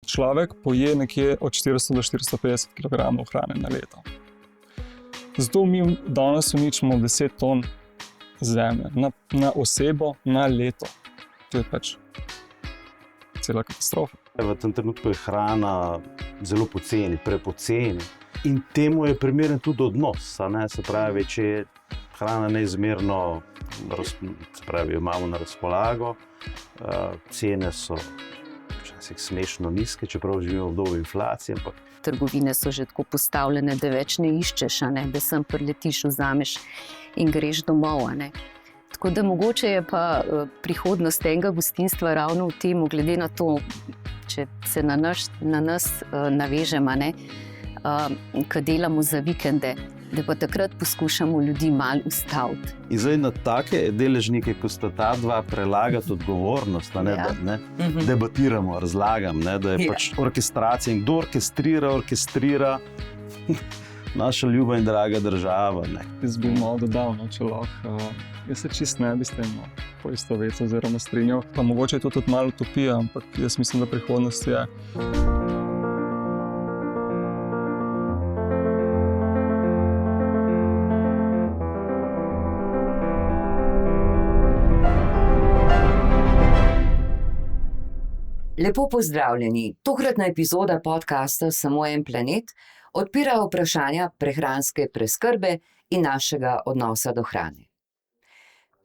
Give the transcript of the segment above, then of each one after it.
Človek poje nekje od 400 do 450 kg hrane na leto. Zato mi danes uničimo 10 ton zemlje na osebo na leto. To je pač cela katastrofa. V tem trenutku je hrana zelo poceni, prepoceni. In temu je primeren tudi odnos. Se pravi, če je hrana neizmerno, imamo na razpolago, cene so včasih smešno nizke, čeprav živimo v obdobju inflacije. Trgovine so že tako postavljene, da več ne iščeš, da sem priletiš, vzameš in greš domov. Tako da mogoče je pa prihodnost tega gostinstva ravno v tem, glede na to, če se na nas navežemo, ko delamo za vikende, da pa takrat poskušamo ljudi malo ustaviti. In zdaj na take deležnike, ko sta ta dva, prelagati odgovornost, da debatiramo, razlagam, da je pač orkestracija in kdo orkestrira naša ljuba in draga država. Jaz bi malo dodal, če lahko. Jaz se čist ne bi s tem poistovetil oziroma strinjal. Pa mogoče je to tudi malo utopija, ampak jaz mislim, da prihodnost je. Lepo pozdravljeni. Tokratna epizoda podcasta Samo en planet odpira vprašanja prehranske preskrbe in našega odnosa do hrane.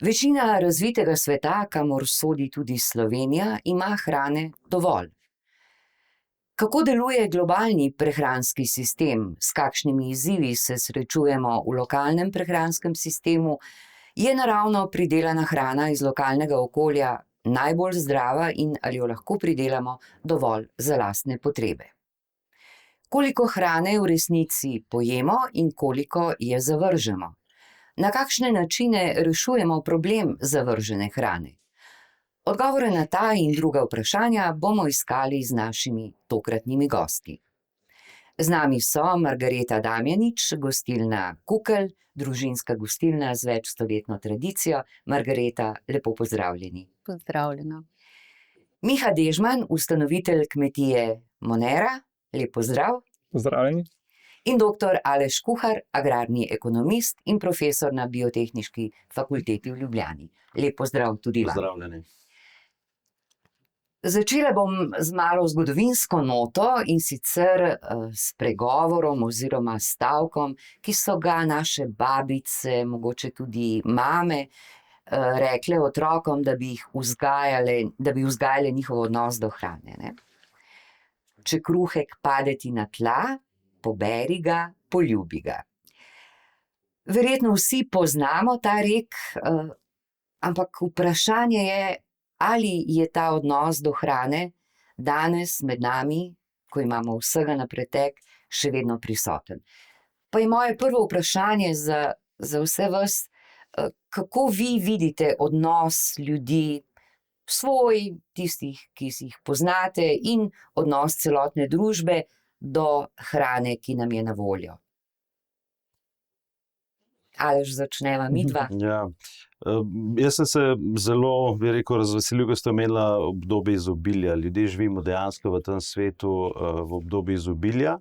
Večina razvitega sveta, kamor sodi tudi Slovenija, ima hrane dovolj. Kako deluje globalni prehranski sistem, s kakšnimi izzivi se srečujemo v lokalnem prehranskem sistemu, je naravno pridelana hrana iz lokalnega okolja najbolj zdrava in ali jo lahko pridelamo dovolj za lastne potrebe. Koliko hrane v resnici pojemo in koliko je zavržemo? Na kakšne načine rešujemo problem zavržene hrane? Odgovore na ta in druga vprašanja bomo iskali z našimi tokratnimi gosti. Z nami so Margareta Damjanič, gostilna Kukelj, družinska gostilna z večstoletno tradicijo. Margareta, lepo pozdravljeni. Pozdravljena. Miha Dežman, ustanovitelj kmetije Monera, lep pozdrav. Pozdravljeni. In dr. Aleš Kuhar, agrarni ekonomist in profesor na Biotehniški fakulteti v Ljubljani. Lep pozdrav tudi vam. Pozdravljeni. Začela bom z malo zgodovinsko noto in sicer s pregovorom oziroma stavkom, ki so ga naše babice, mogoče tudi mame, rekle otrokom, da bi vzgajale njihov odnos do hrane. Če kruhek pade ti na tla, poberi ga, poljubi ga. Verjetno vsi poznamo ta rek, ampak vprašanje je, ali je ta odnos do hrane danes med nami, ko imamo vsega na pretek, še vedno prisoten. Pa je moje prvo vprašanje za vse vas, kako vi vidite odnos ljudi, svoj, tistih, ki si jih poznate, in odnos celotne družbe do hrane, ki nam je na voljo. Aleš, začneva midva. Ja. Jaz sem se zelo, bi rekel, razveselil, ko ste omenila obdobje izobilja. Ljudje živimo dejansko v tem svetu v obdobju izobilja.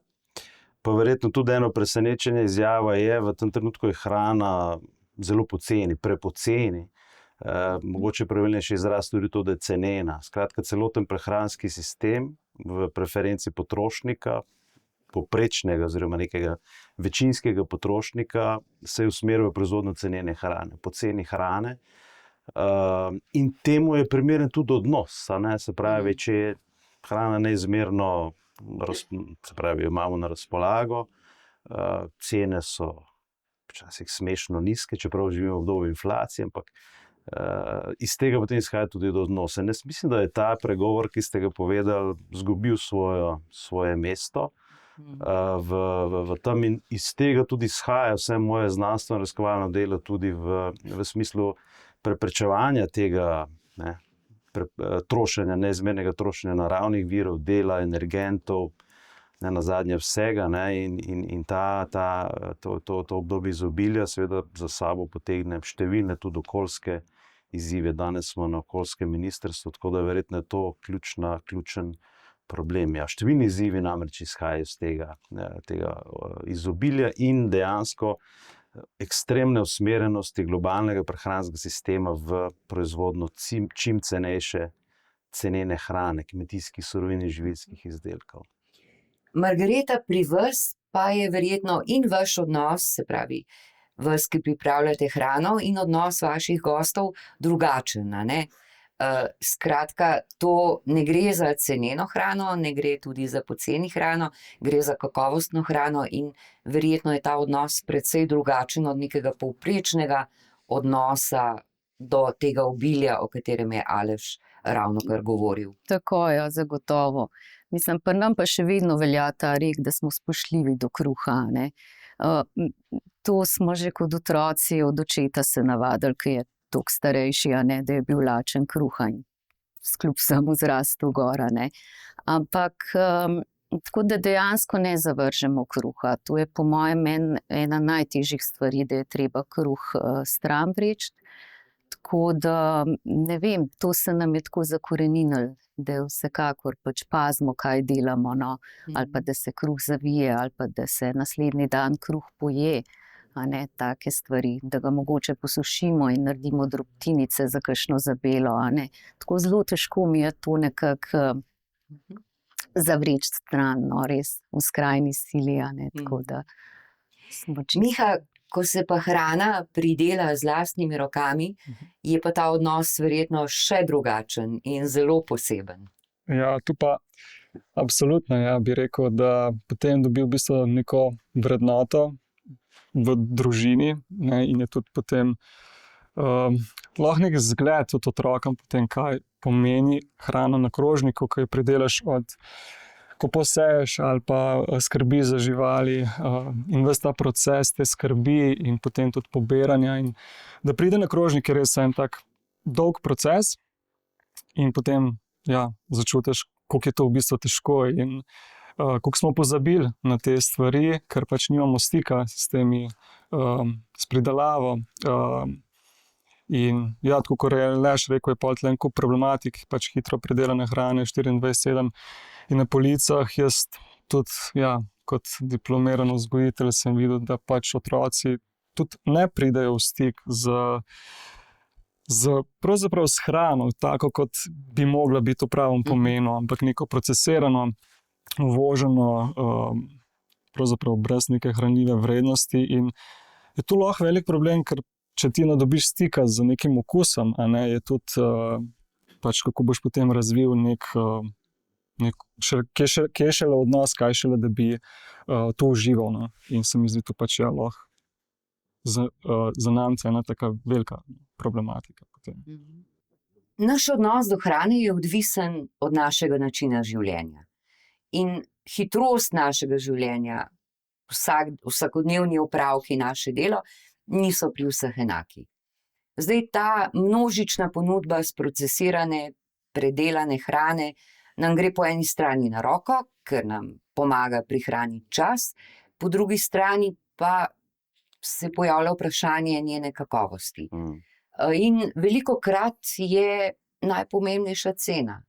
Pa verjetno tudi eno presenečenje izjava je, v tem trenutku je hrana zelo poceni, prepoceni. Mogoče pravilnejši izraz tudi to, da je cenena. Skratka, celoten prehranski sistem v preferenci potrošnika, povprečnega oziroma nekega večinskega potrošnika, se je usmeril v proizvodnjo cenene hrane, poceni hrane. In temu je primeren tudi odnos. Se pravi, če je hrana neizmerno, se pravi, imamo na razpolago, cene so včasih smešno nizke, čeprav živimo v obdobju inflacije, ampak iz tega potem izhaja tudi do odnosa. Jaz mislim, da je ta pregovor, ki ste ga povedali, izgubil svoje mesto v tem, in iz tega tudi izhaja vse moje znanstveno raziskovalno delo tudi v smislu preprečevanja tega trošenja, neizmernega trošenja naravnih virov, dela, energentov, nenazadnje vsega, in to obdobje izobilja seveda za sabo potegne številne tudi okoljske izzive. Danes smo na okoljskem ministrstvu, tako da verjetno je to ključen problem. Ja. Številni izzivi namreč izhajajo iz tega izobilja in dejansko ekstremne usmerjenosti globalnega prehranskega sistema v proizvodnjo čim cenejše cenene hrane, kmetijskih surovin in živilskih izdelkov. Margareta, pri vas pa je verjetno in vaš odnos, se pravi, vas, ki pripravljate hrano, in odnos vaših gostov drugačen, a ne? Skratka, to ne gre za ceneno hrano, ne gre tudi za poceni hrano, gre za kakovostno hrano in verjetno je ta odnos precej drugačen od nekega povprečnega odnosa do tega obilja, o katerem je Aleš ravnokar govoril. Tako je, zagotovo. Mislim, pri nam pa še vedno velja ta rek, da smo spoštljivi do kruha, ne. To smo že kot otroci od očeta se navadili, ki je toliko starejši, a ne, da je bil lačen kruha in skljub vsemu zrastel gor, a ne. Ampak tako da dejansko ne zavržemo kruha. To je po mojem ena najtežjih stvari, da je treba kruh stran vreči. Tako da, ne vem, to se nam je tako zakoreninilo, da vsekakor pač pazimo, kaj delamo, no. Ali pa da se kruh zavije, ali pa da se naslednji dan kruh poje, a ne, take stvari, da ga mogoče posušimo in naredimo drobtinice za kakšno zabelo, a ne. Tako zelo težko mi je to nekako zavreči stran, no, res v skrajni sili, a ne, tako da smo čisto. Miha, ko se pa hrana pridela z lastnimi rokami, je pa ta odnos verjetno še drugačen in zelo poseben. Ja, tu pa absolutno, ja, bi rekel, da potem dobi v bistvu neko vrednoto v družini, ne, in je tudi potem lahko nek zgled tudi otrokom, potem, kaj pomeni hrana na krožniku, ko jo pridelaš od ko poseješ ali pa skrbi za živali in ves ta proces te skrbi in potem tudi pobiranja. In da pride na krožnik je res en tak dolg proces in potem ja, začutiš, koliko je to v bistvu težko in koliko smo pozabili na te stvari, ker pač nimamo stika s temi, s pridelavo. In ja, tako kot je Aleš rekel, je pol tle en kup problematik, pač hitro pridelane hrane 24/7 in na policah. Jaz tudi, ja, kot diplomiran vzgojitelj sem videl, da pač otroci tudi ne pridejo v stik pravzaprav s hrano, tako kot bi mogla biti v pravem pomenu, ampak neko procesirano, uvoženo, pravzaprav brez neke hranljive vrednosti. In je to lahko velik problem, ker če ti ne dobiš stika z nekim okusom, a ne, je tudi pač kako boš potem razvil kje je šele odnos, kaj šele, da bi to užival, no. In se mi zdi to pač ja, lahko za namce ena taka velika problematika potem. Naš odnos do hrane je odvisen od našega načina življenja. In hitrost našega življenja, vsakodnevni opravki, naše delo, niso pri vseh enaki. Zdaj ta množična ponudba sprocesirane, predelane hrane nam gre po eni strani na roko, ker nam pomaga prihraniti čas, po drugi strani pa se pojavlja vprašanje njene kakovosti. In velikokrat je najpomembnejša cena,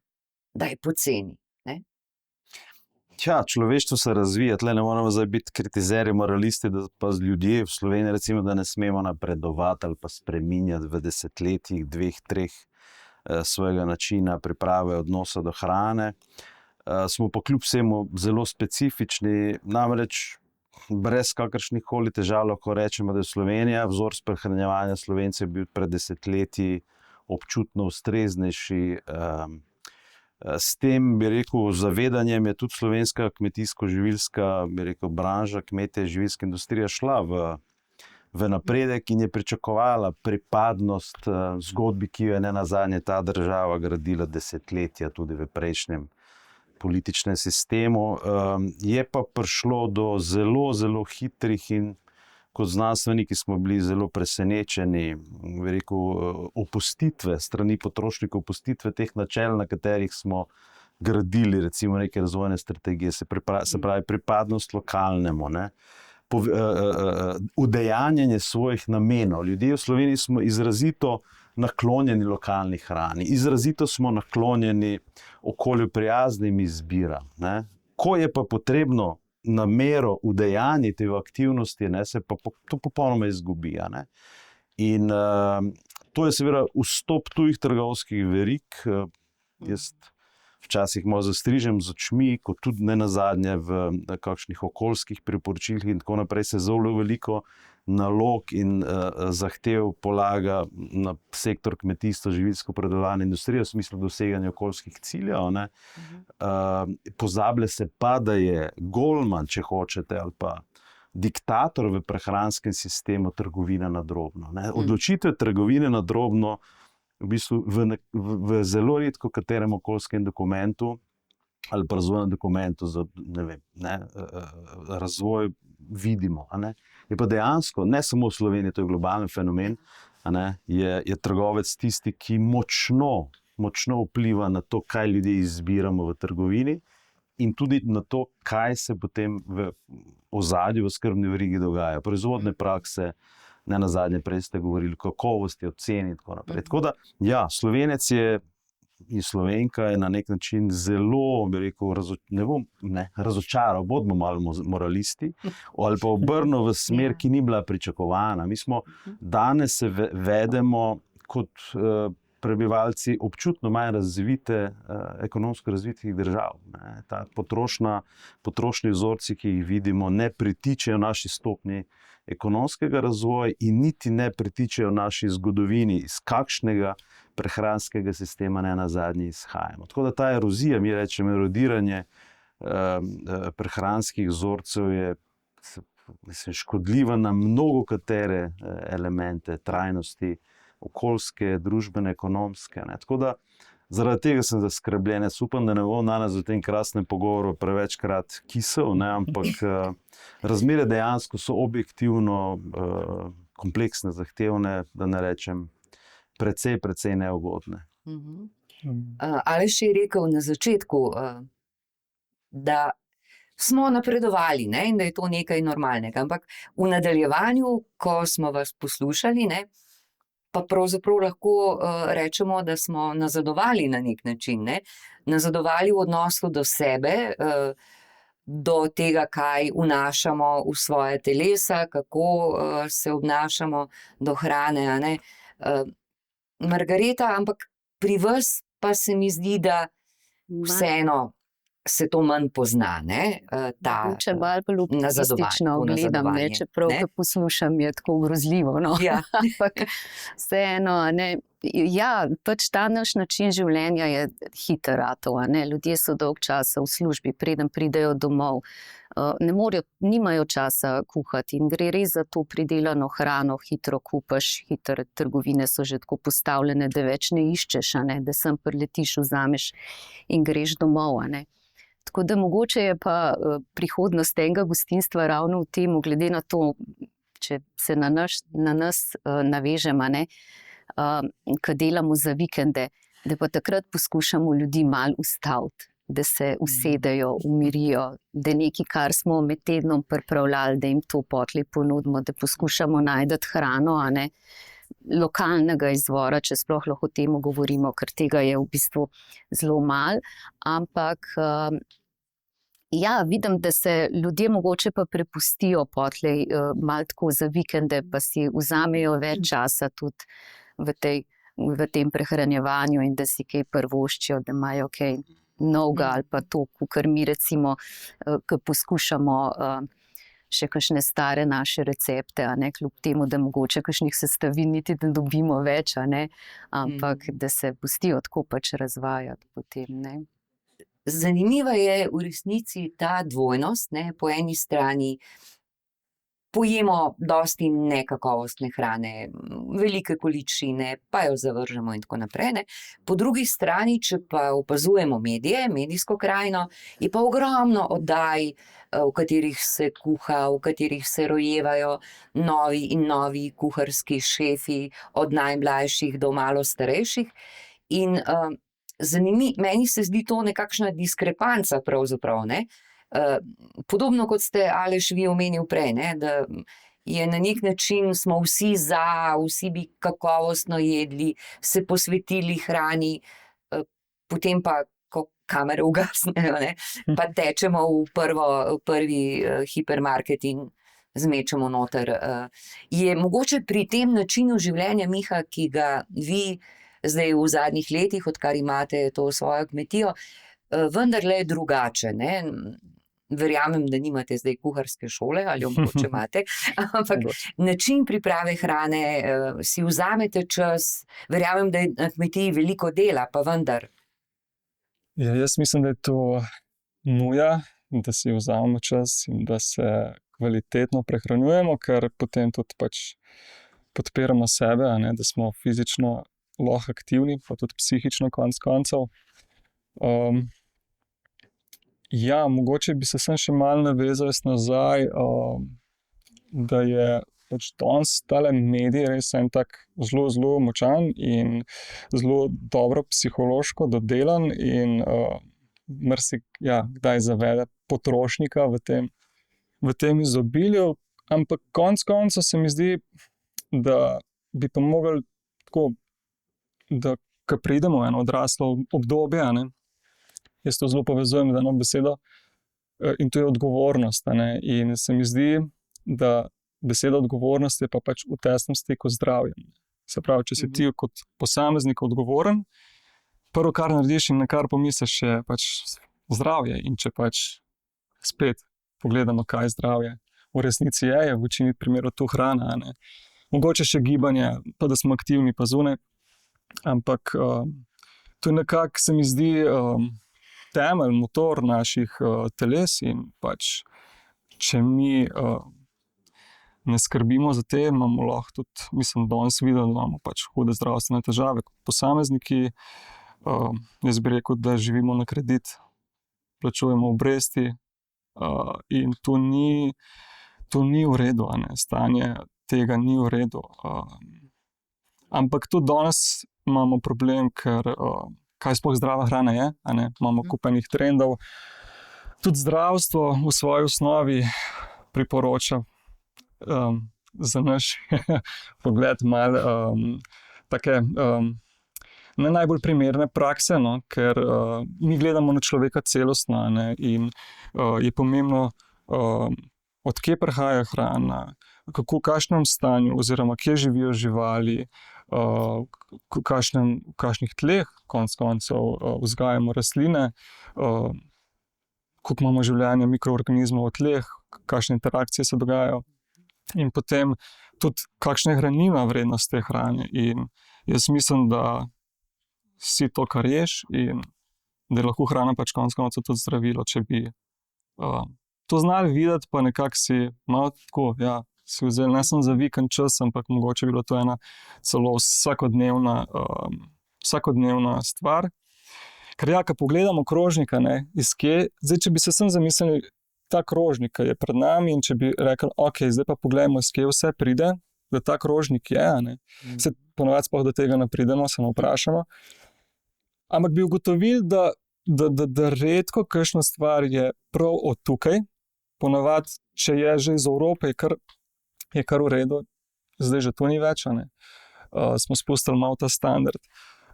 da je poceni. Ja, človeštvo se razvija, tle ne moramo zdaj biti kritizerji, moralisti, da pa ljudje v Sloveniji recimo, da ne smemo napredovati ali pa spreminjati v desetletjih, 2-3 svojega načina priprave odnosa do hrane. Smo pa kljub vsemu zelo specifični, namreč brez kakršnih koli težav lahko rečemo, da je Slovenija, vzor prehranjevanja Slovencev bil pred desetletji občutno ustreznejši. S tem, bi rekel, zavedanjem je tudi slovenska kmetijsko-živilska, bi rekel, branža, kmetje, živilska industrija šla v napredek in je pričakovala pripadnost zgodbi, ki jo je nenazadnje ta država gradila desetletja tudi v prejšnjem političnem sistemu. Je pa prišlo do zelo, zelo hitrih in kot znanstveniki smo bili zelo presenečeni, bi rekel, opustitve strani potrošnikov, opustitve teh načel, na katerih smo gradili recimo neke razvojne strategije, se pravi pripadnost lokalnemu, ne, udejanjanje svojih namenov. Ljudje v Sloveniji smo izrazito naklonjeni lokalni hrani, izrazito smo naklonjeni okolju prijaznim izbiram. Ne. Ko je pa potrebno namero udejanjiti v aktivnosti, ne, se pa to popolnoma izgubi. Ne. In to je seveda vstop tujih trgovskih verig. Jaz včasih malo zastrižem z očmi, kot tudi ne nazadnje v kakšnih okoljskih priporočilih in tako naprej se zelo veliko nalog in zahtev polaga na sektor kmetijstva, živilsko-predelovalne industrije v smislu doseganja okoljskih ciljev. Ne. Pozablja se pa, da je golman, če hočete, ali pa diktator v prehranskem sistemu trgovina na drobno. Ne. Odločitev trgovine na drobno v bistvu v zelo redko katerem okoljskem dokumentu ali pa razvojnem dokumentu za razvoj vidimo. Je pa dejansko, ne samo v Sloveniji, to je globalen fenomen, je trgovec tisti, ki močno vpliva na to, kaj ljudje izbiramo v trgovini in tudi na to, kaj se potem v ozadju, v skrbni verigi dogaja. Proizvodne prakse, ne nazadnje, prej ste govorili, kakovosti, oceni in tako naprej. Tako da, ja, Slovenec je in Slovenka je na nek način zelo, bi rekel, razočaral, bodimo malo moralisti, ali pa obrnil v smer, ki ni bila pričakovana. Mi smo danes se vedemo kot prebivalci občutno manj razvite, ekonomsko razvitih držav. Ta potrošni vzorci, ki jih vidimo, ne pritičejo naši stopnji ekonomskega razvoja in niti ne pritičejo naši zgodovini, iz kakšnega prehranskega sistema ne nazadnje izhajamo. Tako da ta erozija, mi rečemo erodiranje prehranskih vzorcev je škodljiva na mnogo katere elemente trajnosti, okoljske, družbene, ekonomske. Tako da zaradi tega sem zaskrbljen. Upam, da ne bom danes v tem krasnem pogovoru prevečkrat kisel, ampak razmere dejansko so objektivno kompleksne, zahtevne, da ne rečem precej neugodne. Aleš je rekel na začetku, da smo napredovali, ne, in da je to nekaj normalnega. Ampak v nadaljevanju, ko smo vas poslušali, ne, pa pravzaprav lahko rečemo, da smo nazadovali na nek način. Ne? Nazadovali v odnosu do sebe, do tega, kaj vnašamo v svoje telesa, kako se obnašamo do hrane. A ne? Margareta, ampak pri vas pa se mi zdi, da vseeno se to manj pozna, ne? Če bolj optimistično gledam, čeprav ko poslušam, je tako grozljivo. No? Ja. Ampak vseeno, ja, pač ta naš način življenja je hiter ratov. Ljudje so dolg časa v službi, preden pridejo domov. Nimajo časa kuhati in gre res za to pridelano hrano, hitro kupaš, hitre trgovine so že tako postavljene, da več ne iščeš, da sem priletiš, vzameš in greš domov. Tako da mogoče je pa prihodnost tega gostinstva ravno v tem, glede na to, če se na nas navežemo, ko delamo za vikende, da pa takrat poskušamo ljudi malo ustaviti, da se usedejo, umirijo, da nekaj, kar smo med tednom pripravljali, da jim to potlej ponudimo, da poskušamo najti hrano, lokalnega izvora, če sploh lahko o tem govorimo, ker tega je v bistvu zelo malo. Ampak ja, vidim, da se ljudje mogoče pa prepustijo potlej malo tako za vikende, pa si vzamejo več časa tudi v tem prehranjevanju in da si kaj privoščijo, da imajo kaj novega ali pa to, kar mi recimo, ko poskušamo še kakšne stare naše recepte, kljub temu, da mogoče kakšnih sestavin niti ne dobimo več, ampak da se pustijo tako pač razvajati potem. Zanimiva je v resnici ta dvojnost. Po eni strani pojemo dosti nekakovostne hrane, velike količine, pa jo zavržemo in tako naprej. Po drugi strani, če pa opazujemo medije, medijsko krajino, je pa ogromno oddaj, v katerih se kuha, v katerih se rojevajo novi in novi kuharski šefi, od najmlajših do malo starejših. In meni se zdi to nekakšna diskrepanca pravzaprav, Podobno kot ste, Aleš, vi omenil prej, da je na nek način, smo vsi vsi bi kakovostno jedli, se posvetili hrani, potem pa, ko kamere ugasnejo, ne, pa tečemo v prvi hipermarket in zmečemo noter. Je mogoče pri tem načinu življenja, Miha, ki ga vi zdaj v zadnjih letih, odkar imate to svojo kmetijo, vendarle drugače, ne? Verjamem, da nimate zdaj kuharske šole, ali jo mogoče imate, ampak način priprave hrane, si vzamete čas, verjamem, da je na kmetiji veliko dela, pa vendar. Ja, jaz mislim, da je to nuja, da si vzamemo čas in da se kvalitetno prehranjujemo, ker potem tudi pač podpiramo sebe, a ne, da smo fizično lahko aktivni, pa tudi psihično konec koncev. Ja, mogoče bi se sem še malo navezal nazaj, da je pač danes tale medij res en tak zelo, zelo močan in zelo dobro psihološko dodelan in kdaj zavede potrošnika v tem izobilju, ampak konec koncev se mi zdi, da bi pa mogli tako, da ko pridemo v eno odraslo obdobje, ne, jaz to zelo povezujem z eno besedo, in to je odgovornost, ne, in se mi zdi, da beseda odgovornost je pa pač v tesnem stiku z zdravjem. Se pravi, če si ti kot posameznik odgovoren, prvo, kar narediš in na kar pomisliš, je pač zdravje. In če pač spet pogledamo, kaj zdravje v resnici je v večini primerov tu hrana, ne. Mogoče še gibanje, pa da smo aktivni, pa zunaj, ampak to je nekako, se mi zdi, temelj, motor naših teles in pač, če mi ne skrbimo za te, imamo lahko tudi, mislim, danes videli, da imamo pač hude zdravstvene težave kot posamezniki. Jaz bi rekel, da živimo na kredit, plačujemo obresti in to ni v redu, a ne, stanje tega ni v redu. Ampak tudi danes imamo problem, ker kaj sploh zdrava hrana je, a ne, imamo kupenih trendov. Tudi zdravstvo v svoji osnovi priporoča za naš pogled malo take ne najbolj primerne prakse, no, ker mi gledamo na človeka celostno, ne, in je pomembno, od kje prihaja hrana, v kakšnem stanju oziroma kje živijo živali, v kakšnih tleh konec koncev vzgajamo rastline, koliko imamo življenja mikroorganizmov v tleh, kakšne interakcije se dogajajo in potem tudi kakšna je hranilna vrednost te hrane. In jaz mislim, da si to, kar ješ, in da je lahko hrana pač konec koncev tudi zdravilo, če bi to znali videti, pa nekako si malo tako, ja, si vzeli ne samo za vikend čas, ampak mogoče bi bilo to ena celo vsakodnevna stvar. Ker ja, ko pogledamo krožnika, ne, iz kje, zdaj, če bi se sem zamislili, ta krožnik, ki je pred nami, in če bi rekli, ok, zdaj pa poglejmo, iz kje vse pride, da ta krožnik je, ne. Se ponavadi sploh do tega ne pridemo, se ne vprašamo. Ampak bi ugotovili, da redko kakšna stvar je prav od tukaj, ponavadi, če je že iz Evrope, je kar v redu, zdaj že to ni več, a ne. Smo spustili malo ta standard.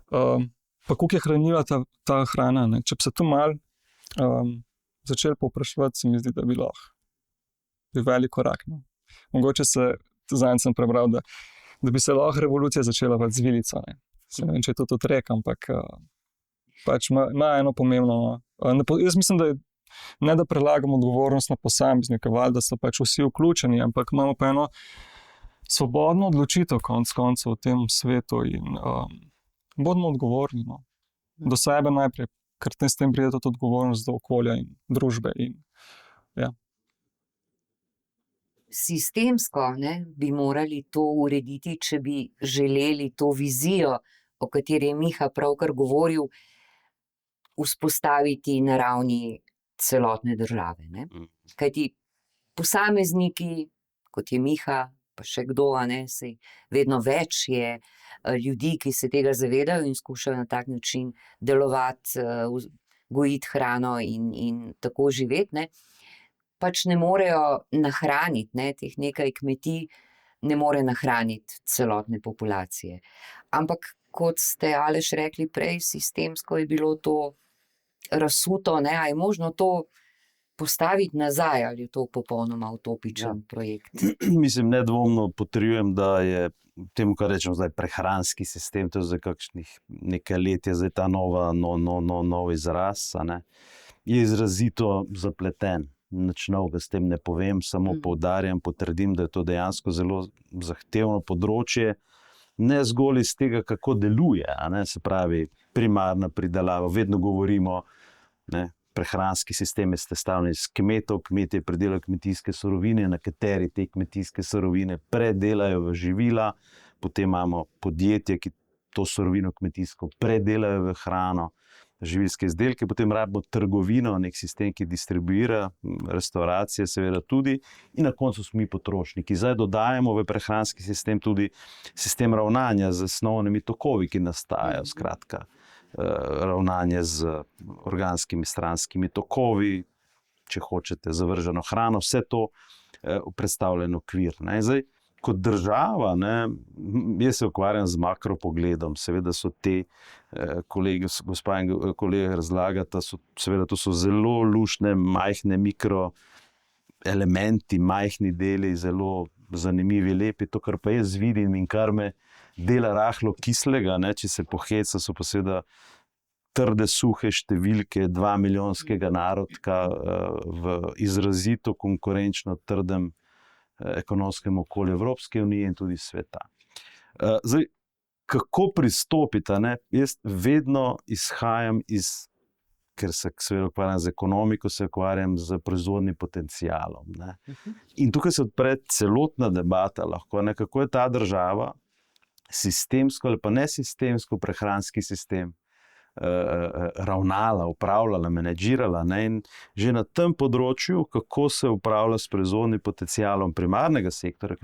Pa koliko je hranila ta hrana, ne. Če bi se tu malo začeli povpraševati, se mi zdi, da bi lahko. Je velik korak, no. Mogoče zadnjič sem prebral, da bi se lahko revolucija začela pač z vilico, ne. Se ne vem, če je to tudi rek, ampak pač ima eno pomembno. Jaz mislim, da je ne da prelagamo odgovornost na posameznike, valjda so pač vsi vključeni, ampak imamo pa eno svobodno odločitev konec koncev v tem svetu in bodimo odgovorni, no. Do sebe najprej, ker s tem pride tudi odgovornost do okolja in družbe in ja. Sistemsko, ne, bi morali to urediti, če bi želeli to vizijo, o kateri je Miha pravkar govoril, vzpostaviti na ravni celotne države, ne. Kajti posamezniki, kot je Miha, pa še kdo, a ne, saj vedno več je ljudi, ki se tega zavedajo in skušajo na tak način delovati, gojiti hrano in tako živeti, ne. pač ne morejo nahraniti, ne, teh nekaj kmetij ne more nahraniti celotne populacije. Ampak, kot ste Aleš rekli prej, sistemsko je bilo to razsuto, ne, a je možno to postaviti nazaj, ali je to popolnoma utopičen projekt? Mislim, nedvomno potrjujem, da je temu, kar rečemo zdaj, prehranski sistem, to je za kakšnih nekaj let je zdaj ta nov izraz, a ne, je izrazito zapleten. Nič novega s tem ne povem, samo poudarjam, potrdim, da je to dejansko zelo zahtevno področje, ne zgolj iz tega, kako deluje, a ne, se pravi, primarna pridelava, vedno govorimo, ne, prehranski sistem je sestavljen iz kmetov, kmetje pridelajo kmetijske surovine, na kateri te kmetijske surovine predelajo v živila, potem imamo podjetje, ki to surovino kmetijsko predelajo v hrano, živilske izdelke, potem rabimo trgovino, nek sistem, ki distribuira, restauracije seveda tudi, in na koncu smo mi potrošniki. Zdaj dodajamo v prehranski sistem tudi sistem ravnanja z osnovnimi tokovi, ki nastajajo, skratka, ravnanje z organskimi stranskimi tokovi, če hočete, zavrženo hrano, vse to predstavljen okvir, ne. Zdaj, kot država, ne, jaz se ukvarjam z makropogledom, seveda so te kolegi, gospa in kolega razlagata, seveda to so zelo luštne, majhne mikroelementi, majhni deli, zelo zanimivi, lepi, to, kar pa jaz vidim in kar me dela rahlo kislega, ne, če se poheca, so pa seveda trde, suhe številke 2-milijonskega narodka v izrazito konkurenčno trdem ekonomskem okolju Evropske unije in tudi sveta. Zdaj, kako pristopiti, ne? Jaz vedno izhajam ker se seveda ukvarjam z ekonomiko, se ukvarjam z proizvodnim potencialom, ne? In tukaj se odpre celotna debata lahko, ne, kako je ta država sistemsko ali pa nesistemsko prehranski sistem ravnala, upravljala, menedžirala, ne, in že na tem področju, kako se upravlja s proizvodnim potencialom primarnega sektorja,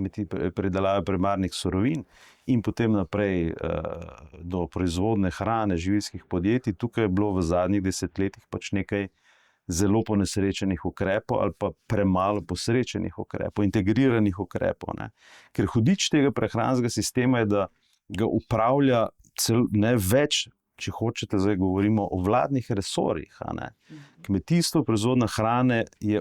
pridelave primarnih surovin in potem naprej do proizvodne hrane, živilskih podjetij, tukaj je bilo v zadnjih desetletjih pač nekaj zelo ponesrečenih ukrepov ali pa premalo posrečenih ukrepov, integriranih ukrepov, ne. Ker hudič tega prehranskega sistema je, da ga upravlja ne več, če hočete, zdaj govorimo o vladnih resorjih, a ne. Kmetijstvo, proizvodnja hrane je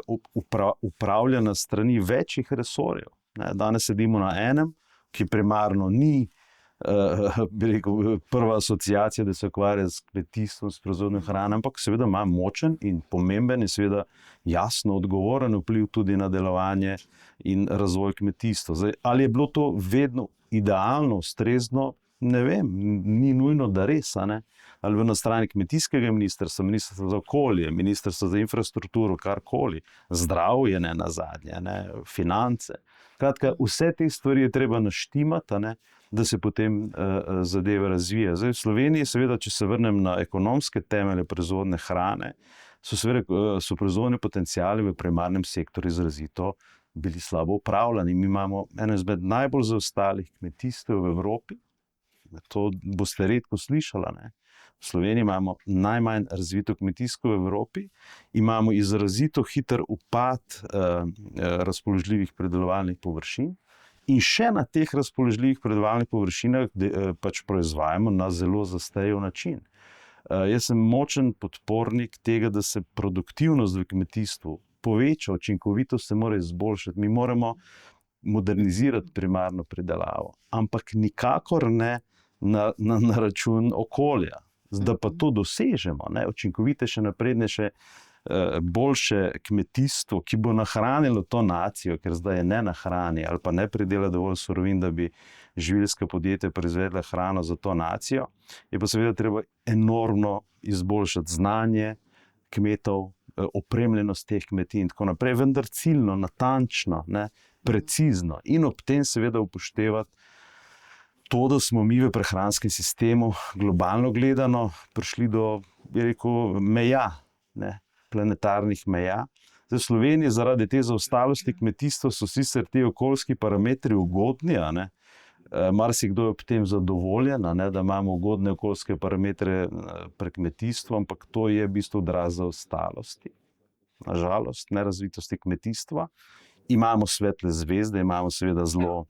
upravljena strani večjih resorjev, ne. Danes sedimo na enem, ki primarno ni bi rekel, prva asociacija, da se ukvarja s kmetijstvom, s proizvodnjo hrane, ampak seveda ima močen in pomemben in seveda jasno odgovoren vpliv tudi na delovanje in razvoj kmetijstva. Zdaj, ali je bilo to vedno idealno, ustrezno, ne vem, ni nujno, da res, a ne. Ali na strani kmetijskega ministrstva, ministrstva za okolje, ministrstva za infrastrukturo, karkoli, zdravje, ne nazadnje, ne, finance. Kratka, vse te stvari je treba naštimati, a ne, da se potem zadeve razvija. Zdaj, v Sloveniji, seveda, če se vrnem na ekonomske temelje proizvodne hrane, so proizvodni potenciali v primarnem sektorju izrazito bili slabo upravljani. Mi imamo eno izmed najbolj zaostalih kmetijstev v Evropi. To boste redko slišali, ne. V Sloveniji imamo najmanj razvito kmetijstvo v Evropi, imamo izrazito hiter upad razpoložljivih pridelovalnih površin in še na teh razpoložljivih pridelovalnih površinah pač proizvajamo na zelo zastarev način. Jaz sem močen podpornik tega, da se produktivnost v kmetijstvu poveča, učinkovitost se mora izboljšati. Mi moramo modernizirati primarno pridelavo, ampak nikakor ne na račun okolja. Da pa to dosežemo, ne, učinkovitejše, naprednejše, boljše kmetijstvo, ki bo nahranilo to nacijo, ker zdaj je ne nahrani ali pa ne pridela dovolj surovin, da bi živilska podjetja proizvedla hrano za to nacijo, je pa seveda treba enormno izboljšati znanje kmetov, opremljenost teh kmetij in tako naprej, vendar ciljno, natančno, ne, precizno in ob tem seveda upoštevati to, da smo mi v prehranskem sistemu globalno gledano prišli do, bi rekel, meja, ne, planetarnih meja. Zdaj, v Sloveniji zaradi te zaostalosti kmetijstva so sicer ti okoljski parametri ugodni, a ne. Marsikdo je ob tem zadovoljen, a ne, da imamo ugodne okoljske parametre pri kmetijstvu, ampak to je v bistvu odraz zaostalosti. nažalost, nerazvitosti kmetijstva. Imamo svetle zvezde, imamo seveda zelo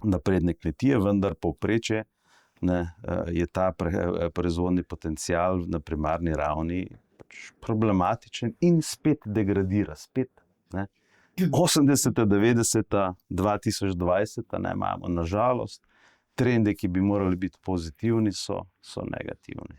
napredne kmetije, vendar povprečje je ta proizvodni potencial na primarni ravni problematičen in spet degradira. Spet, 80., 90., 2020 imamo nažalost trende, ki bi morali biti pozitivni, so negativni.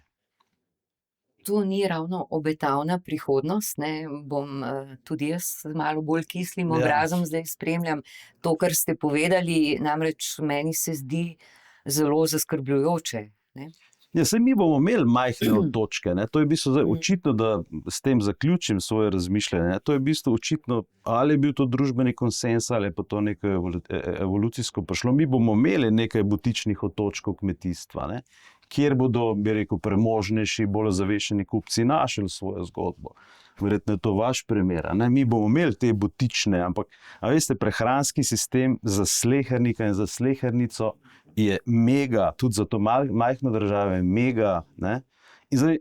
To ni ravno obetavna prihodnost. Bom tudi jaz malo bolj kislim obrazom zdaj spremljam to, kar ste povedali, namreč meni se zdi zelo zaskrbljujoče. Ja, saj mi bomo imeli majhne točke. To je v bistvu zdaj očitno, da s tem zaključim svoje razmišljanje. To je v bistvu očitno, ali je bil to družbeni konsens ali je pa to neko evolucijsko prišlo. Mi bomo imeli nekaj butičnih otočkov kmetijstva, kjer bodo, bi rekel, premožnejši, bolj zavešeni kupci našli svojo zgodbo. Verjetno je to vaš primer. Mi bomo imeli te butične, ampak veste, prehranski sistem za slehernika in za slehernico je mega, tudi za to majhno državo je mega. In zdaj,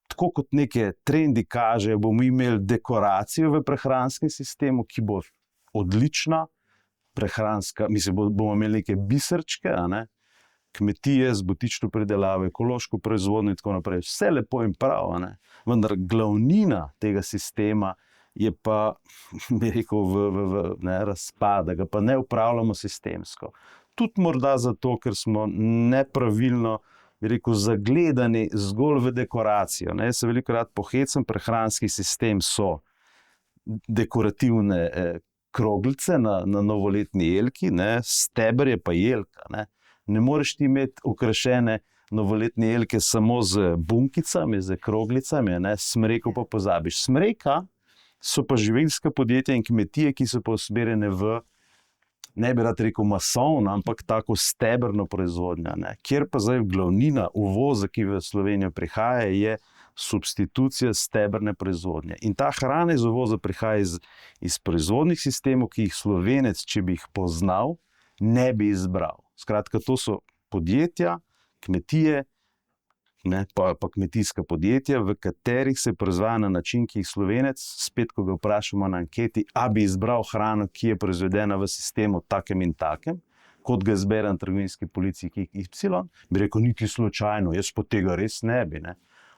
tako kot neke trendi kažejo, bomo imeli dekoracijo v prehranskem sistemu, ki bo odlična, prehranska, mislim, bomo imeli neke biserčke, kmetije z butično pridelavo, ekološko proizvodnjo in tako naprej. Vse lepo in prav, vendar glavnina tega sistema je pa, bi rekel, v razpad, da ga pa ne upravljamo sistemsko. Tudi morda zato, ker smo nepravilno, bi rekel, zagledani zgolj v dekoracijo. Jaz se velikokrat pohecam, prehranski sistem so dekorativne kroglice na novoletni jelki, steber je pa jelka. Ne moreš ti imeti okrašene novoletne jelke samo z bunkicami, z kroglicami, smreko pa pozabiš. Smreka so pa živilska podjetja in kmetije, ki so pa usmerjene v, ne bi rad rekel masovno, ampak tako stebrno proizvodnjo, kjer pa zdaj glavnina uvoza, ki v Slovenijo prihaja, je substitucija stebrne proizvodnje. In ta hrana iz uvoza prihaja iz proizvodnih sistemov, ki jih Slovenec, če bi jih poznal, ne bi izbral. Skratka, to so podjetja, kmetije, pa kmetijska podjetja, v katerih se proizvaja na način, ki jih Slovenec, spet ko ga vprašamo na anketi, a bi izbral hrano, ki je proizvedena v sistemu takem in takem, kot ga izbere na trgovinski policiji XY, bi rekel, niti slučajno, jaz po tega res ne bi.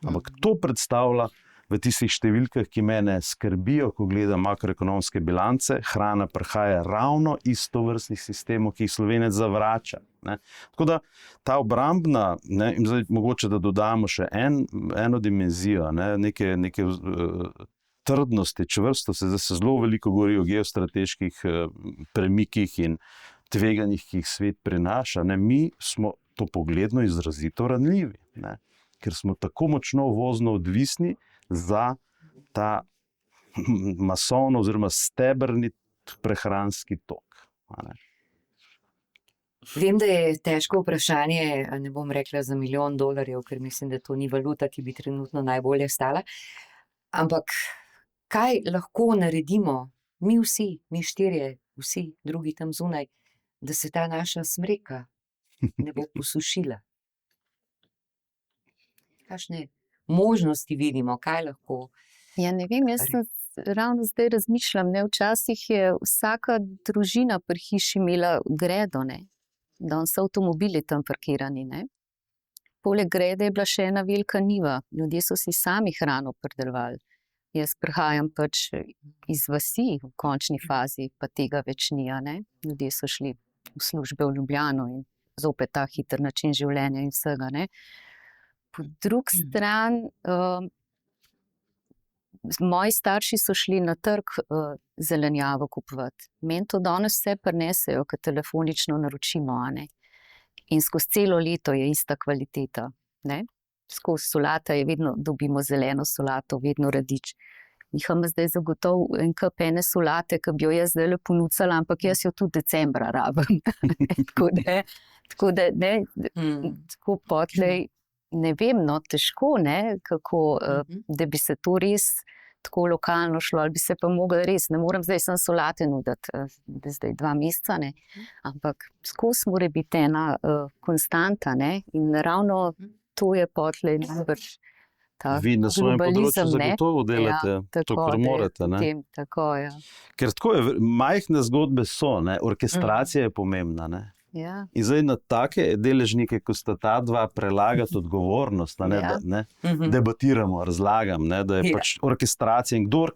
Ampak to predstavlja v tistih številkah, ki mene skrbijo, ko gledam makroekonomske bilance, hrana prihaja ravno iz tovrstnih sistemov, ki jih Slovenec zavrača. Tako da ta obrambna, in zdaj mogoče, da dodamo še eno dimenzijo, neke trdnosti, čvrstosti, zdaj se zelo veliko govori o geostrateških premikih in tveganjih, ki jih svet prinaša. Mi smo to pogledno izrazito ranljivi, ker smo tako močno uvozno odvisni za ta masovno oziroma stebrni prehranski tok. Vem, da je težko vprašanje, ne bom rekla za $1 milijon, ker mislim, da to ni valuta, ki bi trenutno najbolje stala. Ampak kaj lahko naredimo mi vsi, mi štirje, vsi drugi tam zunaj, da se ta naša smreka ne bo posušila? Kakšne možnosti vidimo, kaj lahko? Ja, ne vem, jaz ravno zdaj razmišljam, včasih je vsaka družina pri hiši imela gredo, danes so avtomobili tam parkirani. Poleg grede je bila še ena velika njiva, ljudje so si sami hrano pridelovali. Jaz prihajam pač iz vasi v končni fazi, pa tega več ni. Ljudje so šli v službe v Ljubljano in zopet ta hiter način življenja in vsega. Po drugi strani, moji starši so šli na trg zelenjavo kupovati. Meni to danes vse prinesejo, ker telefonično naročimo. In skozi celo leto je ista kvaliteta. Skozi solata je vedno, dobimo zeleno solato, vedno radič. Niham zdaj zagotovo en kup ene solate, ki bi jo jaz zdaj ponucala, ampak jaz jo tudi decembra rabim. Tako da tako potlej, ne vem, težko, kako, da bi se to res tako lokalno šlo, ali bi se pa mogli res, ne morem zdaj sem solate nuditi, zdaj 2 meseca, ampak skozi mora biti ena konstanta, in ravno to je potlej najbrž ta Vi na svojem področju globalizem, ne. zagotovo delate to, tako, kar da je morate. Ne? potem tako, ja. Ker tako je, majhne zgodbe so, ne? Orkestracija je pomembna. Ne? Ja. In zdaj na take deležnike, ko sta ta dva, prelagati odgovornost, a ne, Ja. da ne, debatiramo, razlagam, ne, da je Ja. pač orkestracija in kdo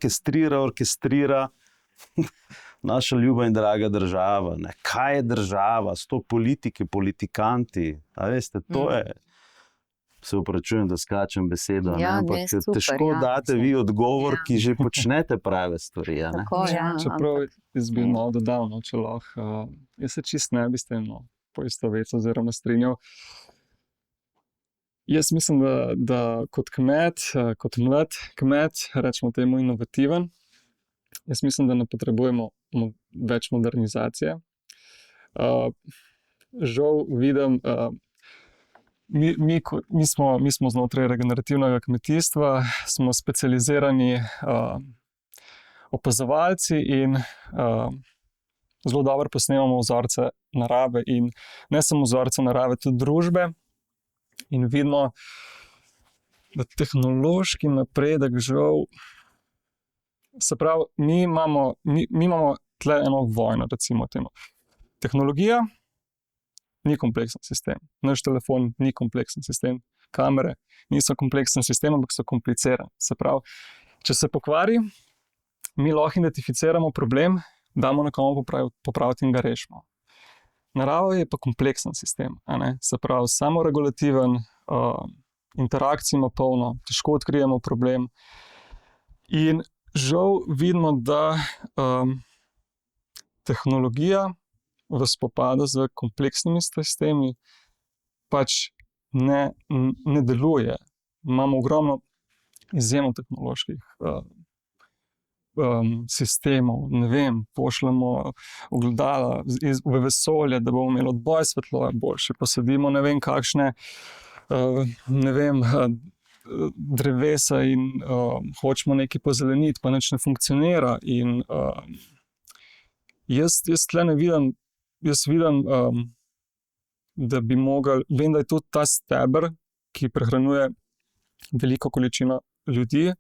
orkestrira naša ljuba in draga država. Ne. Kaj je država, sto politiki, politikanti, a veste, to je. Se upravičujem, da skačem besedo, Ja, ne, ampak ne, super, težko ja. date vi odgovor, Ja. ki že počnete prave stvari. A ne. Tako, ja. Čeprav jaz bi Ja. malo dodal, no, če lahko. Jaz se čist ne bi s tem poistovetil oziroma strinjal. Jaz mislim, da kot kmet, kot mlad kmet, rečemo temu inovativen, jaz mislim, da ne potrebujemo več modernizacije. Žal vidim, mi smo znotraj regenerativnega kmetijstva, smo specializirani opazovalci in zelo dobro posnemamo vzorce narave in ne samo vzorce narave, tudi družbe. In vidimo, da tehnološki napredek žal, se pravi, mi imamo tle eno vojno, recimo temu. Tehnologija ni kompleksen sistem. Naš telefon ni kompleksen sistem. Kamere niso kompleksen sistem, ampak so komplicirane. Se pravi, če se pokvari, mi lahko identificiramo problem, damo nekomu popraviti in ga rešimo. Narava je pa kompleksen sistem, a ne? Se pravi, samoregulativen, interakcij ima polno, težko odkrijemo problem. In žal vidimo, da tehnologija v spopadu z kompleksnimi sistemi pač ne deluje. Imamo ogromno izjemno tehnoloških sistemov, ne vem, pošljemo ogledala v vesolje, da bomo imeli odboj svetlobe boljše, posadimo ne vem kakšne ne vem, drevesa in hočemo nekaj pozeleniti, pa nič ne funkcionira. In jaz tle ne vidim, jaz vidim, da bi mogli, vem, da je tudi ta steber, ki prehranjuje veliko količino ljudi.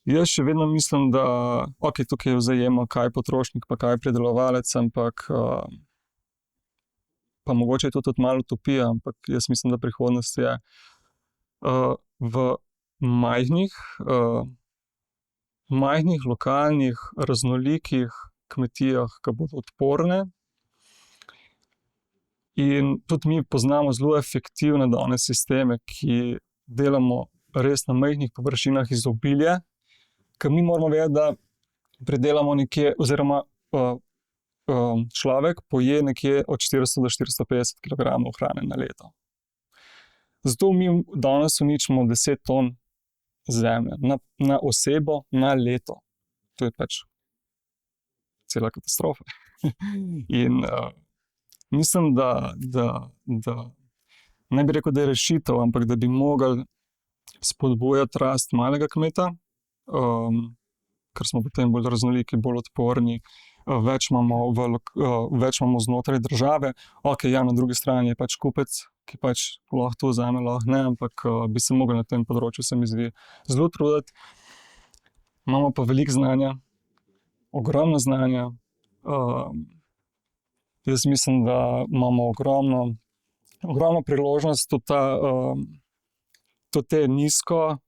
Jaz še vedno mislim, da tukaj je vzajemno, kaj je potrošnik, pa kaj je pridelovalec, ampak pa mogoče je to tudi malo utopija, ampak jaz mislim, da prihodnost je v majhnih, lokalnih, raznolikih kmetijah, ki bodo odporne. In tudi mi poznamo zelo efektivne danes sisteme, ki delamo res na majhnih površinah izobilje, ker mi moramo vedeti, da pridelamo nekje, oziroma človek poje nekje od 400 do 450 kg hrane na leto. Zato mi danes uničimo 10 ton zemlje na osebo na leto. To je pač cela katastrofa. In mislim, da ne bi rekel, da je rešitev, ampak da bi mogli spodbujati rast malega kmeta, ker smo potem bolj raznoliki, bolj odporni, več imamo znotraj države. Ja, na drugi strani je pač kupec, ki pač lahko to vzame, lahko ne, ampak bi se mogli na tem področju, se mi zdi, zelo truditi. Imamo pa veliko znanja, ogromno znanja. Jaz mislim, da imamo ogromno priložnost, tudi te nizko,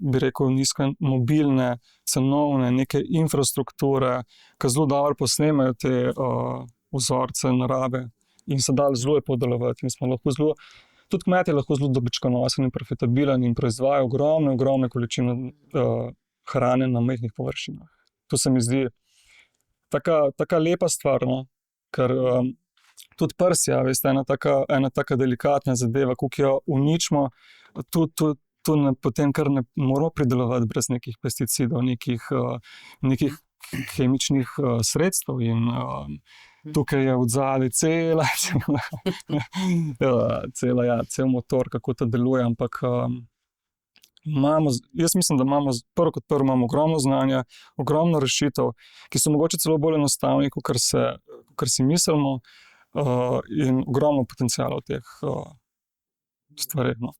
bi rekel, nizko mobilne, cenovne, neke infrastrukture, ki zelo dobro posnemajo te vzorce narave in se da zelo lepo delovati. Tudi kmet je lahko zelo dobičkonosen in profitabilen in proizvaja ogromne količine hrane na majhnih površinah. To se mi zdi taka lepa stvar, no? Ker tudi prsja, veste, ena taka delikatna zadeva, koliko jo uničimo, potem kar ne moramo pridelovati brez nekih pesticidov, nekih kemičnih sredstev. In tukaj je odzadaj cel motor, kako to deluje, ampak jaz mislim, da imamo prvo kot prvo ogromno znanja, ogromno rešitev, ki so mogoče celo bolj enostavni, kakor si mislimo, in ogromno potenciala v teh stvareh. No.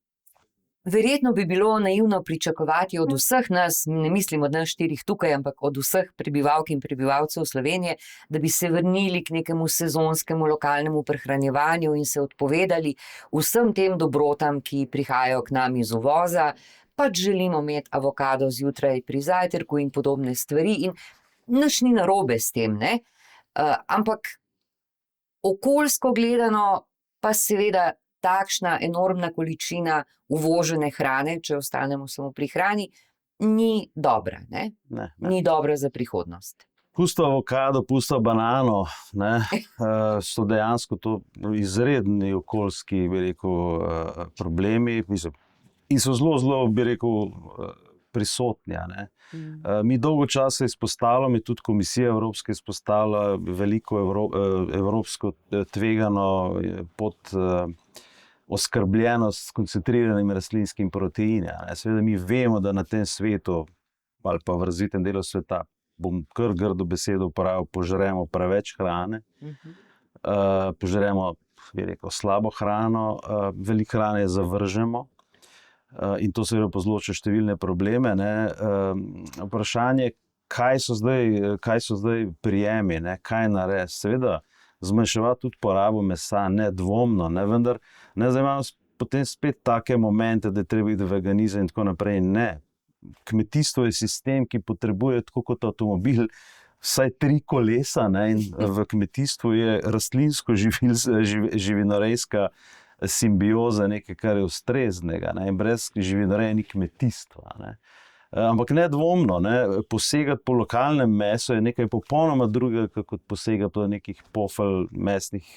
Verjetno bi bilo naivno pričakovati od vseh nas, ne mislim od nas 4 tukaj, ampak od vseh prebivalk in prebivalcev Slovenije, da bi se vrnili k nekemu sezonskemu lokalnemu prehranjevanju in se odpovedali vsem tem dobrotam, ki prihajajo k nam iz uvoza. Pač želimo imeti avokado zjutraj pri zajtrku in podobne stvari in nič ni narobe s tem, ne? Ampak okoljsko gledano pa seveda takšna enormna količina uvožene hrane, če ostanemo samo pri hrani, ni dobra, ne? Ne. Ni dobra za prihodnost. Pusto avokado, pusto banano, ne, so dejansko to izredni okoljski, bi rekel, problemi, mislim, in so zelo, zelo, bi rekel, prisotni, ne. Mi dolgo časa izpostavljamo, tudi Komisija Evropska izpostavlja veliko evropsko tvegano pod oskrbljenost s koncentriranim raslinskim proteinom. Seveda mi vemo, da na tem svetu, ali pa v razvitem delu sveta, bom kar grdo besedo uporabil, požremo preveč hrane, požremo, bi rekel, slabo hrano, veliko hrane zavržemo. In to seveda povzroča številne probleme, ne. Vprašanje, kaj so zdaj prijemi, ne, kaj narediti. Seveda zmanjševati tudi porabo mesa, nedvomno, ne, vendar ne zdaj imamo potem spet take momente, da je treba iti veganizem in tako naprej. Ne. Kmetijstvo je sistem, ki potrebuje tako kot avtomobil vsaj 3 kolesa, ne, in v kmetijstvu je rastlinsko živinorejska simbioza nekaj, kar je ustreznega, ne, in brez živinoreje ni kmetijstva, ne. Ampak nedvomno, ne, posegati po lokalnem mesu je nekaj popolnoma drugega, kot posegati po nekih pofel mesnih,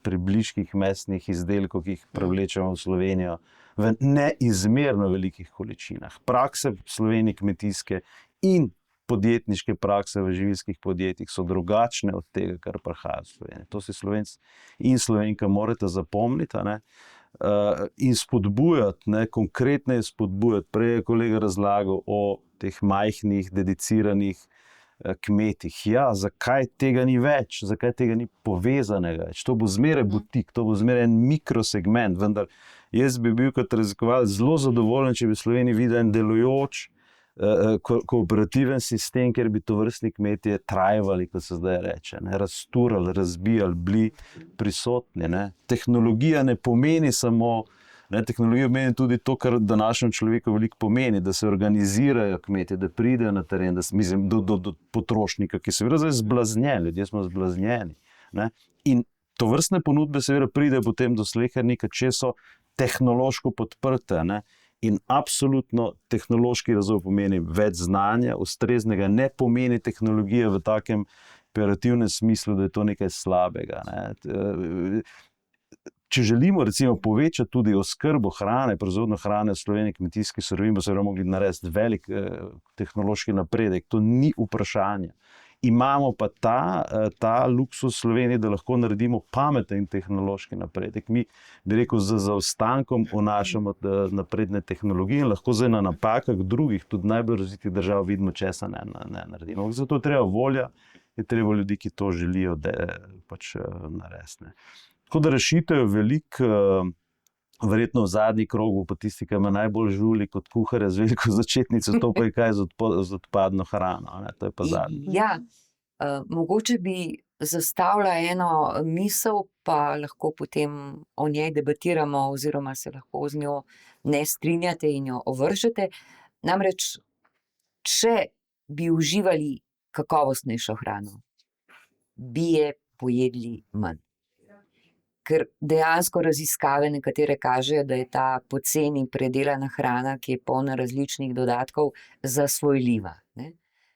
približkih mesnih izdelkov, ki jih privlečemo v Slovenijo v neizmerno velikih količinah. Prakse Slovenije kmetijske in podjetniške prakse v živilskih podjetjih so drugačne od tega, kar prihaja v Slovenijo. To si Slovenci in Slovenka morate zapomniti, ne, in spodbujati, ne, konkretneje spodbujati. Prej je kolega razlagal o teh majhnih, dediciranih kmetih. Ja, zakaj tega ni več? Zakaj tega ni povezanega več? To bo zmeraj butik, to bo zmeraj en mikrosegment, vendar jaz bi bil kot raziskovalec zelo zadovoljen, če bi v Sloveniji videl en delujoč kooperativen sistem, kjer bi tovrstni kmetje trajvali, kot se zdaj reče, ne, razturali, razbijali, bili prisotni, ne. Tehnologija ne pomeni samo, ne, tehnologija pomeni tudi to, kar današnjemu človeku veliko pomeni, da se organizirajo kmetje, da pridejo na teren, da mislim, do potrošnika, ki seveda zdaj zblaznjen, ljudje smo zblaznjeni, ne. In tovrstne ponudbe seveda pridejo potem do slehernika, če so tehnološko podprte, ne. In absolutno tehnološki razvoj pomeni več znanja, ustreznega, ne pomeni tehnologija v takem imperativnem smislu, da je to nekaj slabega, ne. Če želimo recimo povečati tudi oskrbo hrane, proizvodnjo hrane v Sloveniji, kmetijskih surovin, bo seveda mogli narediti velik tehnološki napredek, to ni vprašanje. Imamo pa ta luksus v Sloveniji, da lahko naredimo pameten tehnološki napredek. Mi, bi rekel, z zaostankom vnašamo napredne tehnologije in lahko zdaj na napakah drugih, tudi najbolj razvitih držav, vidimo, česa ne naredimo. Zato je treba volja, je treba ljudi, ki to želijo, pač narediti. Tako da rešitev je veliko, verjetno v zadnji krogu, pa tisti, ki ima najbolj žuli kot kuharja z veliko začetnico, to pa je kaj z odpadno hrano, ne? To je pa zadnji. Ja, mogoče bi zastavila eno misel, pa lahko potem o njej debatiramo oziroma se lahko z njo ne strinjate in jo ovržete. Namreč, če bi uživali kakovostnejšo hrano, bi je pojedli manj. Ker dejansko raziskave nekatere kažejo, da je ta poceni predelana hrana, ki je polna različnih dodatkov, zasvojljiva, ne.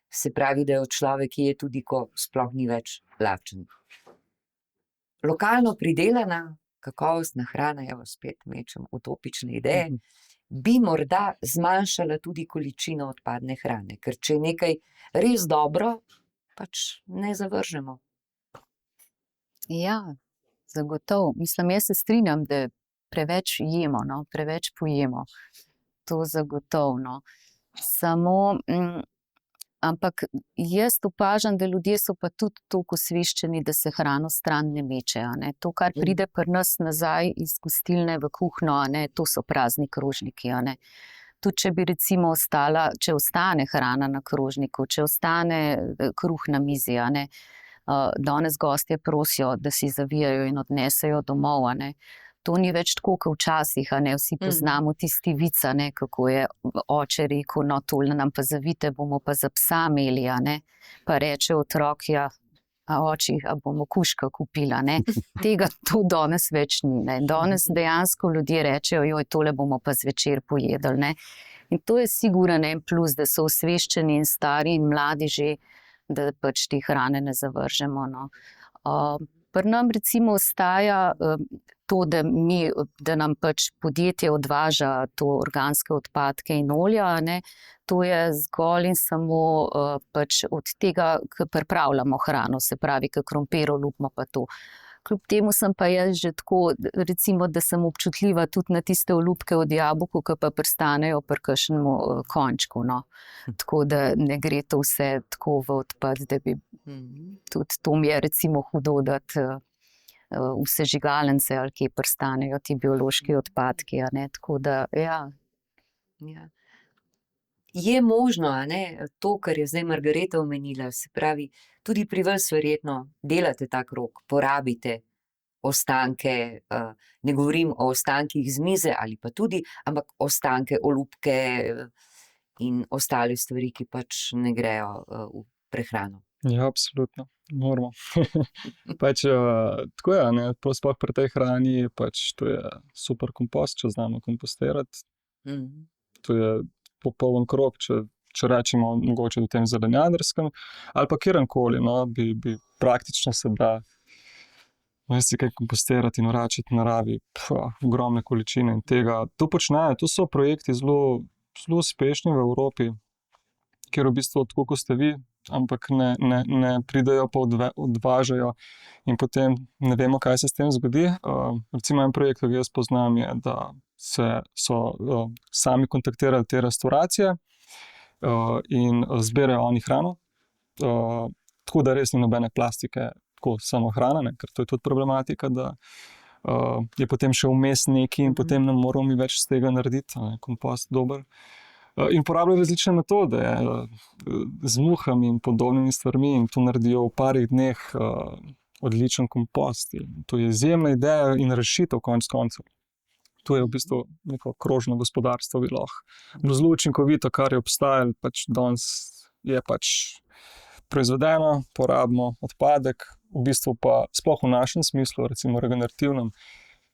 Se pravi, da jo človek je tudi, ko sploh ni več lačen. Lokalno pridelana, kakovostna hrana, evo spet mečem utopične ideje, bi morda zmanjšala tudi količino odpadne hrane, ker če je nekaj res dobro, pač ne zavržemo. Ja, zagotovo. Mislim, jaz se strinjam, da preveč jemo, no, preveč pojemo. To zagotovo, no. Samo Ampak jaz opažam, da ljudje so pa tudi toliko osveščeni, da se hrano stran ne meče. A ne. To, kar pride pri nas nazaj iz gostilne v kuhno, a ne, to so prazni krožniki. A ne. Tudi če bi recimo če ostane hrana na krožniku, če ostane kruh na mizi, a ne, danes gostje prosijo, da si zavijajo in odnesejo domov. A ne. To ni več tako, kot včasih, a ne, vsi poznamo tisti vic, a ne, kako je oče rekel, no, tole nam pa zavite, bomo pa za psa imeli, a ne, pa reče otrok, ja, a oči, a bomo kužka kupila, ne, tega to danes več ni, ne, danes dejansko ljudje rečejo, joj, tole bomo pa zvečer pojedli, ne, in to je sigurno en plus, da so osveščeni in stari in mladi že, da pač te hrane ne zavržemo, no. Pri nam recimo ostaja to, da nam pač podjetje odvaža to organske odpadke in olja, ne, to je zgolj in samo pač od tega, ko pripravljamo hrano, se pravi, ko krompir olupimo pa to. Kljub temu sem pa jaz že tako, recimo, da sem občutljiva tudi na tiste olupke od jabolk, ki pa pristanejo pri kakšnem končku, no. Tako da ne gre to vse tako v odpad, da bi tudi to mi je recimo hudo, da v sežigalnice ali kje pristanejo ti biološki odpadki, a ne, tako da, ja. Je možno, a ne, to, kar je zdaj Margareta omenila, se pravi, tudi pri vas verjetno delate tak rok, porabite ostanke, ne govorim o ostankih z mize ali pa tudi, ampak ostanke, olupke in ostale stvari, ki pač ne grejo v prehrano. Ja, absolutno, moramo. Pač, tako je, ne, sploh pri tej hrani, pač to je super kompost, če znamo kompostirati. To je popoln krog, če rečemo mogoče v tem zelenjadarskem, ali pa kjerkoli, no, bi praktično se da kaj kompostirati in vračati naravi, ogromne količine in tega. To počnejo, to so projekti zelo uspešni v Evropi, kjer v bistvu tako, kot ste vi, ampak ne pridejo pa odvažajo in potem ne vemo, kaj se s tem zgodi. Recimo en projekt, ki ga jaz poznam, je, da so sami kontaktirali te restavracije in zbirajo oni hrano, tako da res ni nobene plastike, tako samo hrana, ne, ker to je tudi problematika, da je potem še vmes neki in potem ne moramo mi več z tega narediti, kompost dober. In uporabljajo različne metode, z muhami in podobnimi stvarmi in to naredijo v parih dneh odličen kompost. To je izjemna ideja in rešitev konec koncev. To je v bistvu neko krožno gospodarstvo bi lahko bilo zelo učinkovito, kar je obstajalo, pač danes je pač proizvedeno, porabimo odpadek, v bistvu pa sploh v našem smislu, recimo regenerativnem,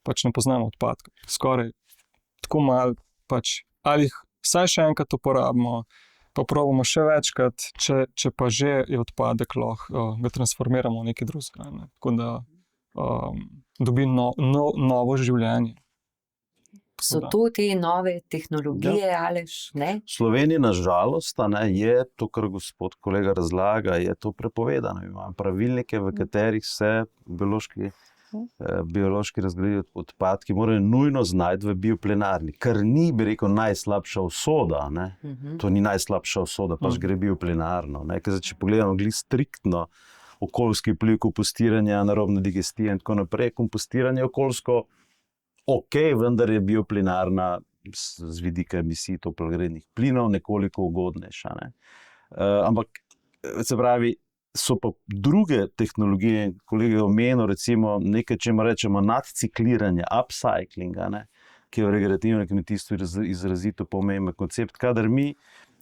pač ne poznamo odpadkov. Skoraj tako malo, pač ali jih vsaj še enkrat uporabimo, pa probamo še večkrat, če pa že je odpadek, lahko ga transformiramo v nekaj drugega, ne. Tako da dobi novo življenje. So to te nove tehnologije, Aleš, ne? V Sloveniji, na žalost, je to, kar gospod kolega razlaga, je to prepovedano. Imamo pravilnike, v katerih se biološki razgradljivi odpadki morajo nujno znajti v bioplenarni, kar ni, bi rekel, najslabša usoda, ne. To ni najslabša usoda, pač gre bioplenarno, ne. Ker če pogledamo glih striktno okoljski vpliv kompostiranja, anaerobna digestija in tako naprej, kompostiranje okoljsko ok, vendar je bioplenarna z vidika emisij toplogrednih plinov nekoliko ugodnejša, ne. Ampak, se pravi, so pa druge tehnologije, kolega je omenil recimo nekaj, čemu rečemo nadcikliranje, upcyclinga, ne, ki je v regenerativnem kmetijstvu izrazito pomemben koncept, kadar mi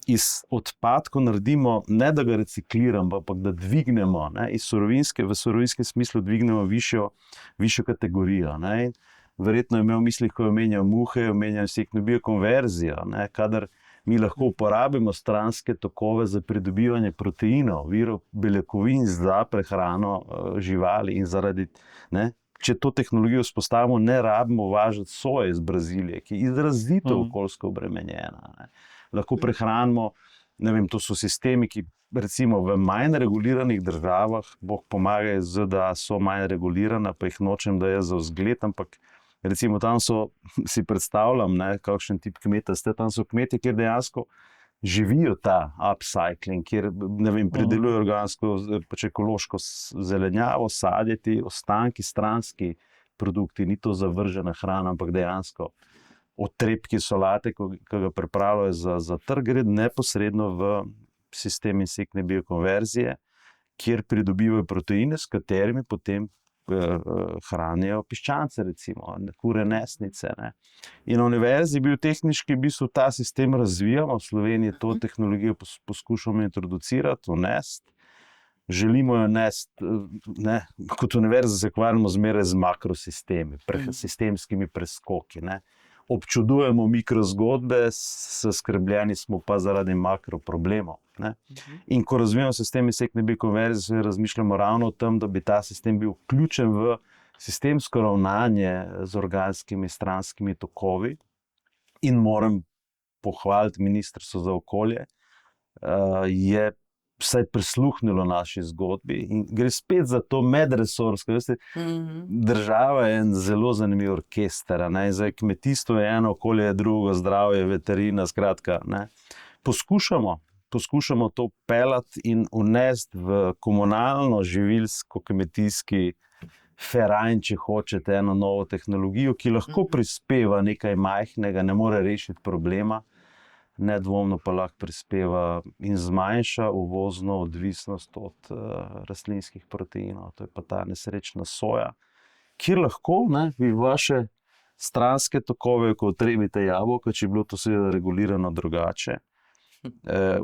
iz odpadkov naredimo, ne da ga recikliramo, ampak da dvignemo, ne, v surovinskem smislu dvignemo višjo kategorijo, ne. Verjetno je imel v mislih, ko je omenjal muhe, omenjal insektno biokonverzijo, ne, kadar mi lahko uporabimo stranske tokove za pridobivanje proteinov, virov beljakovin za prehrano živali in zaradi, ne, če to tehnologijo vzpostavimo, ne rabimo uvažati soje iz Brazilije, ki je izrazito okoljsko obremenjena, ne. Lahko prehranimo, ne vem, to so sistemi, ki recimo v manj reguliranih državah, Bog pomagaj, ZDA so manj regulirana, pa jih nočem, da je za vzgled, ampak recimo tam so, si predstavljam, ne, kakšen tip kmeta ste, tam so kmetje, kjer dejansko živijo ta upcycling, kjer ne vem, pridelujejo organsko, pač ekološko zelenjavo, sadje, ti ostanki, stranski produkti, ni to zavržena hrana, ampak dejansko odtrebki solate, ki ga pripravljajo za trg, gre neposredno v sistem insektne biokonverzije, kjer pridobivajo proteine, s katerimi potem hranijo piščance, recimo, kure nesnice. Ne. In na univerzi biotehniški v bistvu ta sistem razvijamo, v Sloveniji to tehnologijo poskušamo introducirati, vnesti. Želimo jo nesti, kot univerza se ukvarjamo zmeraj z makrosistemi, sistemskimi preskoki. Ne. Občudujemo mikrozgodbe, skrbljeni smo pa zaradi makroproblemov. Ne. In ko razvijamo sistem insektne biokonverzije, razmišljamo ravno o tem, da bi ta sistem bil vključen v sistemsko ravnanje z organskimi stranskimi tokovi. In moram pohvaliti Ministrstvo za okolje, je vsaj prisluhnilo naši zgodbi in gre spet za to medresorsko. Veste, država je en zelo zanimiv orkester, ne? Zdaj, kmetijstvo je eno, okolje je drugo, zdravje, veterina, skratka. Ne? Poskušamo to pelati in vnesti v komunalno, živilsko-kmetijski ferajn, če hočete, eno novo tehnologijo, ki lahko prispeva nekaj majhnega, ne more rešiti problema, nedvomno pa lahko prispeva in zmanjša uvozno odvisnost od rastlinskih proteinov. To je pa ta nesrečna soja, kjer lahko vi vaše stranske tokove, ko otrebite jabolka, če je bilo to seveda regulirano drugače,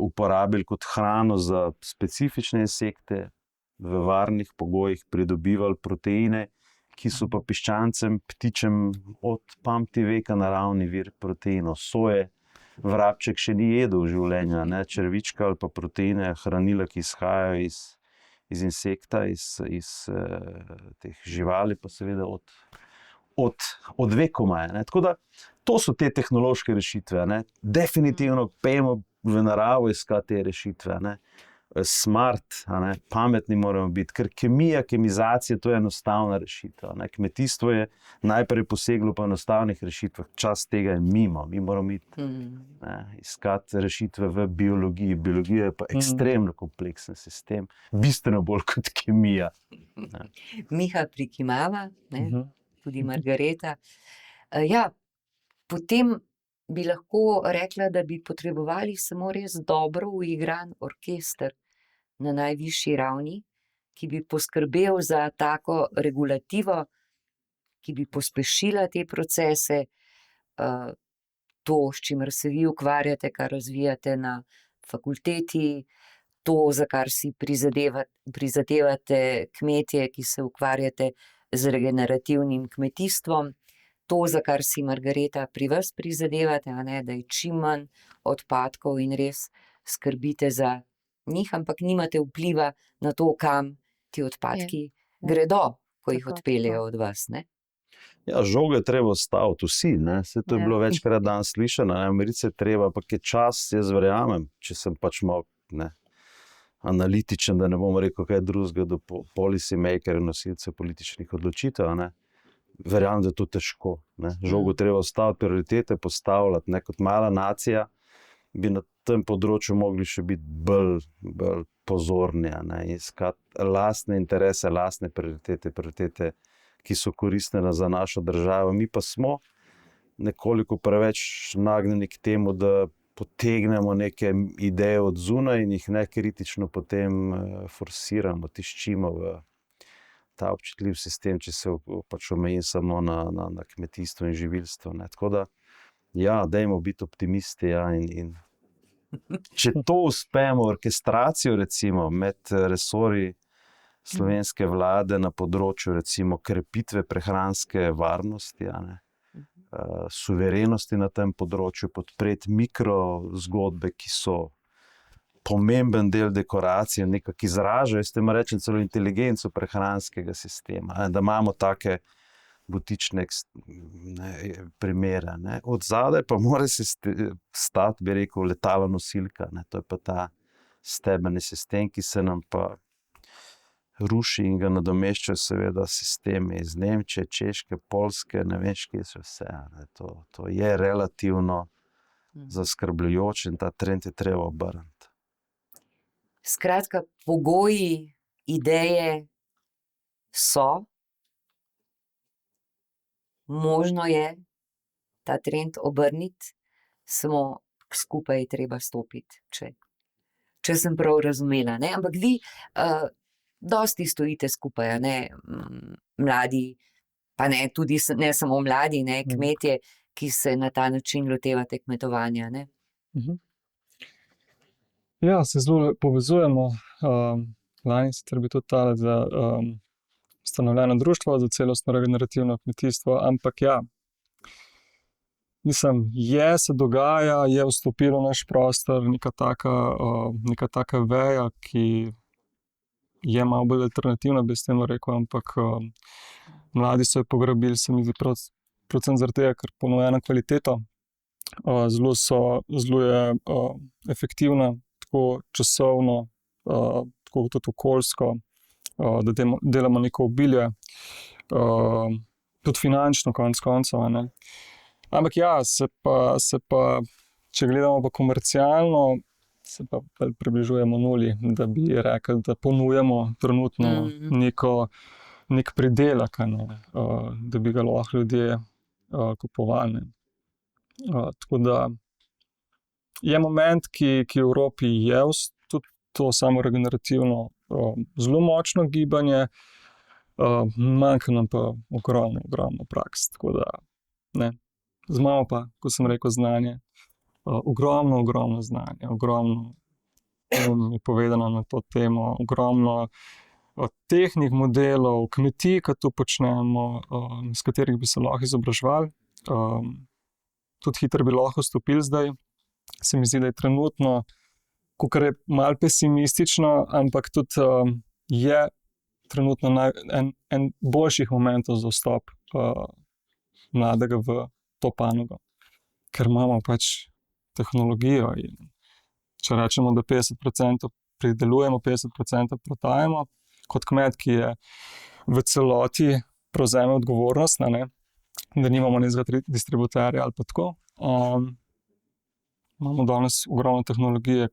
uporabili kot hrano za specifične insekte, v varnih pogojih pridobivali proteine, ki so pa piščancem, ptičem od pameti veka naravni vir proteinov. Soje vrabček še ni jedel v življenju, črvička ali pa proteine, hranila, ki izhajajo iz insekta, iz teh živali, pa seveda od vekomaja. Tako da to so te tehnološke rešitve. Definitivno pejmo v naravo iskati te rešitve. Smart, pametni moramo biti, ker kemija, kemizacija, to je enostavna rešitev. Kmetijstvo je najprej poseglo po enostavnih rešitvah, čas tega je mimo, mi moramo iskati rešitve v biologiji. Biologija je pa ekstremno kompleksen sistem, bistveno bolj kot kemija. Miha prikimava, tudi Margareta. Ja, potem bi lahko rekla, da bi potrebovali samo res dobro uigran orkester na najvišji ravni, ki bi poskrbel za tako regulativo, ki bi pospešila te procese, to, s čimer se vi ukvarjate, kar razvijate na fakulteti, to, za kar si prizadevate kmetje, ki se ukvarjate z regenerativnim kmetijstvom, to, za kar si Margareta pri vas prizadevate, da je čim manj odpadkov in res skrbite za njih, ampak nimate vpliva na to, kam ti odpadki gredo, ko jih odpeljejo od vas. Ja, žoge je treba staviti vsi, se to je bilo večkrat danes slišano, umriti se treba, ampak je čas, jaz verjamem, če sem pač malo analitičen, da ne bom rekel kaj drugega do policy maker, nosilce političnih odločitev, verjamem, da je to težko. Žogo treba staviti, prioritete postavljati. Kot mala nacija bi na tem področju mogli še biti bolj pozorni, iskati lastne interese, lastne prioritete, ki so koristne za našo državo. Mi pa smo nekoliko preveč nagnjeni k temu, da potegnemo neke ideje od zunaj in jih nekritično potem forsiramo, tiščimo v ta občutljiv sistem, če se pač omejim samo na kmetijstvo in živilstvo. Tako da, dajmo biti optimisti. In če to uspemo, orkestracijo recimo med resorji slovenske vlade na področju recimo krepitve prehranske varnosti, suverenosti na tem področju, podpreti mikrozgodbe, ki so pomemben del dekoracije, nekako izražajo, jaz temu rečem celo inteligenco prehranskega sistema, da imamo take butične primere. Od zadaj pa mora se stati, bi rekel, letalo nosilka, to je pa ta stebrni sistem, ki se nam pa ruši in ga nadomeščajo seveda sistemi iz Nemčije, Češke, Poljske, ne vem, kje so vse. To je relativno zaskrbljujoč in ta trend je treba obrniti. Skratka, pogoji, ideje so, možno je ta trend obrniti, samo skupaj je treba stopiti, če sem prav razumela. Ne? Ampak vi dosti stojite skupaj, a ne? Mladi, pa ne, tudi ne samo mladi, ne, kmetje, ki se na ta način lotevate kmetovanja. Ne? Ja, se zelo povezujemo. Lani sicer bi tudi tale za ustanovljeno društvo za celostno regenerativno kmetijstvo, ampak ja, mislim, se dogaja, je vstopilo v naš prostor neka taka veja, ki je malo bolj alternativna, bi s tem rekel, ampak mladi so jo pograbili, se mi zdi predvsem zaradi tega, ker ponuja eno kvaliteto, zelo je efektivna, tako časovno, tako tudi okoljsko, da delamo neko obilje, tudi finančno konec koncev, a ne. Ampak ja, se pa, če gledamo pa komercialno, se pa približujemo nuli, da bi rekli, da ponujamo trenutno nek pridelek, a ne, da bi ga lahko ljudje kupovali. Tako da je moment, ki v Evropi je tudi to samoregenerativno zelo močno gibanje, manjka nam pa ogromno praks, tako da ne. Imamo pa, kot sem rekel, znanje, ogromno znanja, ogromno je povedano na to temo, ogromno tehnik, modelov, kmetij, ki to počnemo, s katerih bi se lahko izobraževali. Tudi hitro bi lahko vstopili zdaj. Se mi zdi, da je trenutno, kakor je malo pesimistično, ampak tudi je trenutno en boljših momentov za vstop mladega v to panogo. Ker imamo pač tehnologijo in če rečemo, da 50% pridelujemo, 50% prodajemo, kot kmet, ki je v celoti prevzeme odgovornost, ne, da nimamo nekega distributerja ali pa tako. Imamo danes ogromno tehnologije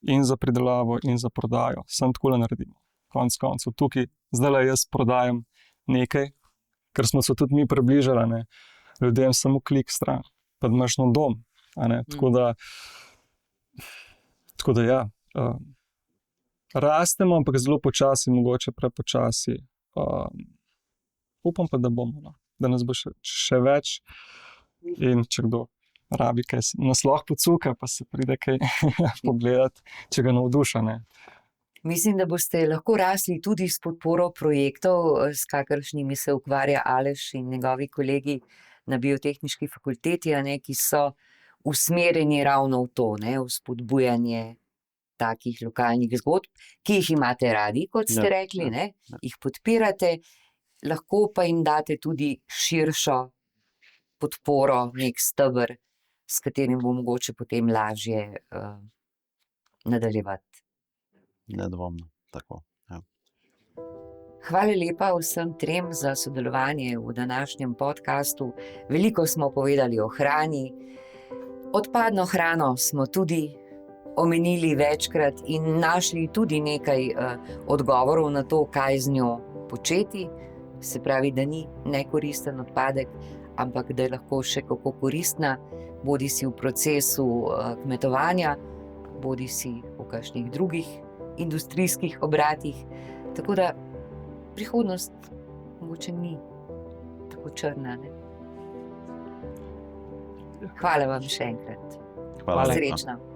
in za pridelavo in za prodajo. Samo takole naredimo. Konec koncev tukaj, zdajle jaz prodajam nekaj, ker smo se tudi mi približali, ne, ljudem samo klik stran, pa da imaš na dom, a ne, tako da ja, rastemo, ampak zelo počasi, mogoče prepočasi. Upam pa, da bomo, no, da nas bo še več in če kdo rabi, kaj nas lahko pocuka, pa se pride kaj pogledati, če ga navduša, ne. Mislim, da boste lahko rasli tudi s podporo projektov, s kakršnimi se ukvarja Aleš in njegovi kolegi na Biotehniški fakulteti, a ne, ki so usmerjeni ravno v to, ne, v spodbujanje takih lokalnih zgodb, ki jih imate radi, kot ste rekli, ne, jih podpirate, lahko pa jim date tudi širšo podporo, nek steber, s katerim bo mogoče potem lažje nadaljevati. Nedvomno, tako. Ja. Hvala lepa vsem trem za sodelovanje v današnjem podcastu. Veliko smo povedali o hrani. Odpadno hrano smo tudi omenili večkrat in našli tudi nekaj odgovorov na to, kaj z njo početi. Se pravi, da ni nekoristen odpadek, ampak da je lahko še kako koristna, bodisi v procesu kmetovanja, bodisi v kakšnih drugih industrijskih obratih. Tako da prihodnost mogoče ni tako črna, ne? Hvala vam še enkrat. Hvala. Srečno.